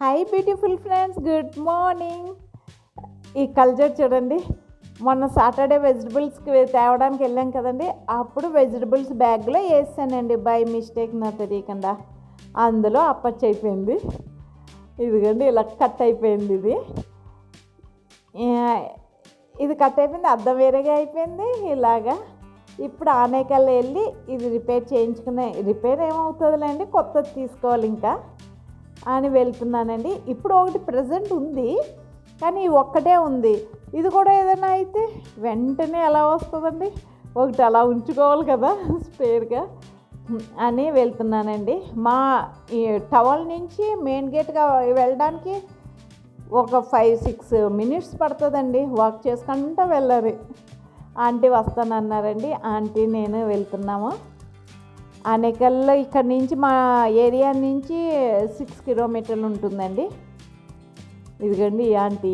Hi beautiful friends, good morning. ఈ culture చూడండి. మొన్న సాటర్డే వెజిటబుల్స్కి తేవడానికి వెళ్ళాం కదండి, అప్పుడు వెజిటబుల్స్ బ్యాగ్లో వేసానండి బై మిస్టేక్, నా తెలియకుండా. అందులో అప్పచ్చి అయిపోయింది. ఇదిగోండి ఇలా కట్ అయిపోయింది. ఇది కట్ అయిపోయింది, అద్దం వేరేగా అయిపోయింది ఇలాగా. ఇప్పుడు ఆనేకల్లా వెళ్ళి ఇది రిపేర్ రిపేర్ ఏమవుతుందిలేండి, కొత్తది తీసుకోవాలి ఇంకా అని వెళ్తున్నానండి. ఇప్పుడు ఒకటి ప్రజెంట్ ఉంది, కానీ ఒక్కటే ఉంది. ఇది కూడా ఏదైనా అయితే వెంటనే ఎలా వస్తుందండి, ఒకటి అలా ఉంచుకోవాలి కదా స్పేర్గా అని వెళ్తున్నానండి. మా ఈ టవల్ నుంచి మెయిన్ గేట్గా వెళ్ళడానికి ఒక 5-6 మినిట్స్ పడుతుందండి. వాక్ చేసుకుంటూ వెళ్ళాలి. ఆంటీ వస్తానన్నారండి. ఆంటీ నేను వెళ్తున్నాము. ఆనేకల్లో ఇక్కడ నుంచి మా ఏరియా నుంచి 6 కిలోమీటర్లు ఉంటుందండి. ఇదిగోండి ఈ ఆంటీ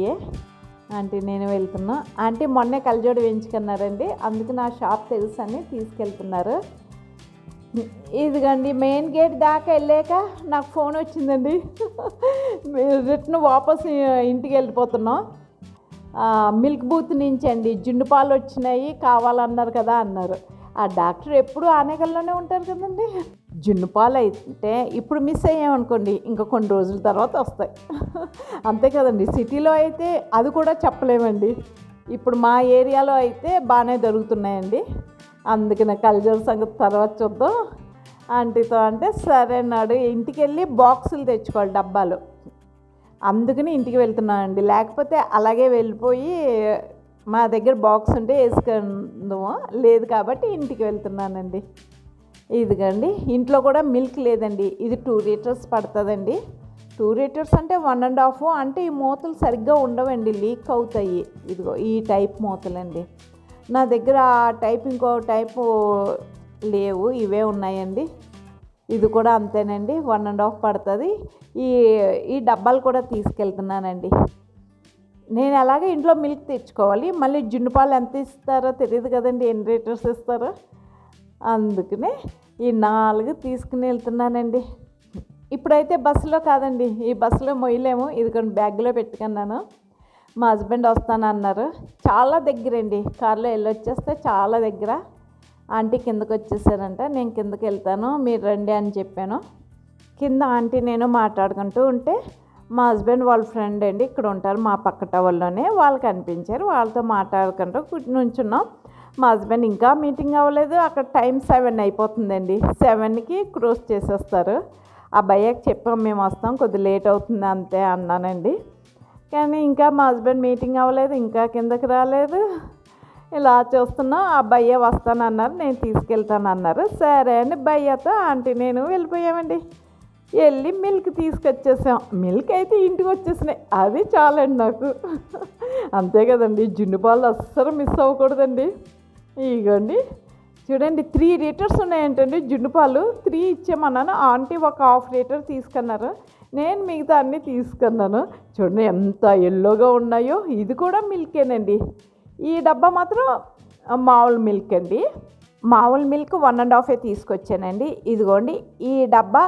నేను వెళ్తున్నా. ఆంటీ మొన్నే కళ్ళజోడు వేయించుకున్నారండి, అందుకు నా షాప్ తెలుసు అని తీసుకెళ్తున్నారు. ఇదిగోండి మెయిన్ గేట్ దాకా వెళ్ళాక నాకు ఫోన్ వచ్చిందండి. రిటర్న్ వాపస్ ఇంటికి వెళ్ళిపోతున్నాం. మిల్క్ బూత్ నుంచి అండి, జున్ను పాలు వచ్చినాయి కావాలన్నారు కదా అన్నారు. ఆ డాక్టర్ ఎప్పుడు ఆనేకల్లోనే ఉంటారు కదండి. జున్ను పాలు అయితే ఇప్పుడు మిస్ అయ్యామనుకోండి, ఇంకా కొన్ని రోజుల తర్వాత వస్తాయి. అంతే కదండి. సిటీలో అయితే అది కూడా చెప్పలేమండి. ఇప్పుడు మా ఏరియాలో అయితే బాగానే దొరుకుతున్నాయండి. అందుకనే కల్చర్ సంగతి తర్వాత చూద్దాం ఆంటీతో అంటే సరే అన్నాడు. ఇంటికి వెళ్ళి బాక్సులు తెచ్చుకోవాలి, డబ్బాలు. అందుకని ఇంటికి వెళ్తున్నానండి. లేకపోతే అలాగే వెళ్ళిపోయి మా దగ్గర బాక్స్ ఉంటే వేసుకుందాము, లేదు కాబట్టి ఇంటికి వెళ్తున్నానండి. ఇదిగండి ఇంట్లో కూడా మిల్క్ లేదండి. ఇది 2 లీటర్స్ పడుతుందండి. 2 లీటర్స్ అంటే 1.5 అంటే ఈ మూతలు సరిగ్గా ఉండవండి, లీక్ అవుతాయి. ఇదిగో ఈ టైప్ మూతలండి నా దగ్గర. ఆ టైప్ ఇంకో టైపు లేవు, ఇవే ఉన్నాయండి. ఇది కూడా అంతేనండి, 1.5 పడుతుంది. ఈ డబ్బాలు కూడా తీసుకెళ్తున్నానండి. నేను అలాగే ఇంట్లో మిల్క్ తెచ్చుకోవాలి. మళ్ళీ జున్ను పాలు ఎంత ఇస్తారో తెలియదు కదండి, ఎన్ని లీటర్స్ ఇస్తారో. అందుకనే ఈ 4 తీసుకుని వెళ్తున్నానండి. ఇప్పుడైతే బస్సులో కాదండి, ఈ బస్సులో మొయ్యలేము. ఇది కొన్ని బ్యాగ్లో పెట్టుకున్నాను. మా హస్బెండ్ వస్తానన్నారు. చాలా దగ్గరండి, కార్లో వెళ్ళొచ్చేస్తే చాలా దగ్గర. ఆంటీ కిందకు వచ్చేసారంట. నేను కిందకి వెళ్తాను, మీరు రండి అని చెప్పాను. కింద ఆంటీ నేను మాట్లాడుకుంటూ ఉంటే మా హస్బెండ్ వాళ్ళ ఫ్రెండ్ అండి ఇక్కడ ఉంటారు, మా పక్క టవర్లోనే. వాళ్ళు కనిపించారు, వాళ్ళతో మాట్లాడుకుంటూ నుంచున్నాం. మా హస్బెండ్ ఇంకా మీటింగ్ అవ్వలేదు. అక్కడ టైం 7 అయిపోతుందండి. 7కి క్లోజ్ చేసేస్తారు. ఆ భయ్యకి చెప్పాం మేము వస్తాం, కొద్ది లేట్ అవుతుంది అంతే అన్నానండి. కానీ ఇంకా మా హస్బెండ్ మీటింగ్ అవ్వలేదు, ఇంకా కిందకి రాలేదు. ఇలా చూస్తున్నాం. ఆ భయ్య వస్తానన్నారు, నేను తీసుకెళ్తానన్నారు. సరే అని భయ్యతో ఆంటీ నేను వెళ్ళిపోయామండి. వెళ్ళి మిల్క్ తీసుకొచ్చేసాం. మిల్క్ అయితే ఇంటికి వచ్చేసినాయి, అది చాలండి నాకు. అంతే కదండి, జున్ను పాలు అస్సలు మిస్ అవ్వకూడదండి. ఇగోండి చూడండి, 3 లీటర్స్ ఉన్నాయంటండి జున్ను పాలు. 3 ఇచ్చేమన్నాను, ఆంటీ ఒక 1/2 లీటర్ తీసుకున్నారు. నేను మిగతా అన్నీ తీసుకున్నాను. చూడండి ఎంత ఎల్లోగా ఉన్నాయో. ఇది కూడా మిల్కేనండి. ఈ డబ్బా మాత్రం మామూలు మిల్క్ అండి. మామూలు మిల్క్ 1.5 తీసుకొచ్చానండి. ఇదిగోండి ఈ డబ్బా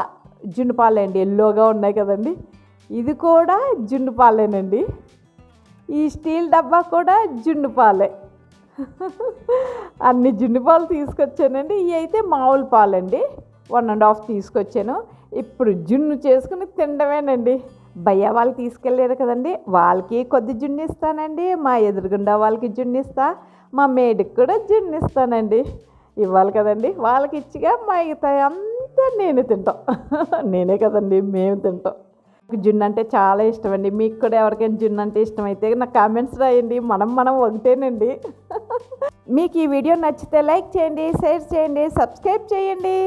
జున్ను పాలండి, ఎల్లోగా ఉన్నాయి కదండి. ఇది కూడా జున్ను పాలేనండి. ఈ స్టీల్ డబ్బా కూడా జున్ను పాలే. అన్ని జున్ను పాలు తీసుకొచ్చానండి. ఇవి అయితే మామూలు పాలండి, 1.5 తీసుకొచ్చాను. ఇప్పుడు జున్ను చేసుకుని తినడమేనండి. భయ్య వాళ్ళు తీసుకెళ్ళారు కదండి, వాళ్ళకి కొద్ది జున్ను ఇస్తానండి. మా ఎదురుగుండా వాళ్ళకి జున్ను ఇస్తా, మా మేడికి కూడా జున్ను ఇస్తానండి. ఇవ్వాలి కదండి, వాళ్ళకి ఇచ్చిగా మిగతా అంతా నేను తింటాం. నేనే కదండి, మేము తింటాం. జున్ను అంటే చాలా ఇష్టం అండి. మీకు కూడా ఎవరికైనా జున్ను అంటే ఇష్టమైతే నాకు కామెంట్స్ రాయండి. మనం ఒకటేనండి. మీకు ఈ వీడియో నచ్చితే లైక్ చేయండి, షేర్ చేయండి, సబ్స్క్రైబ్ చేయండి.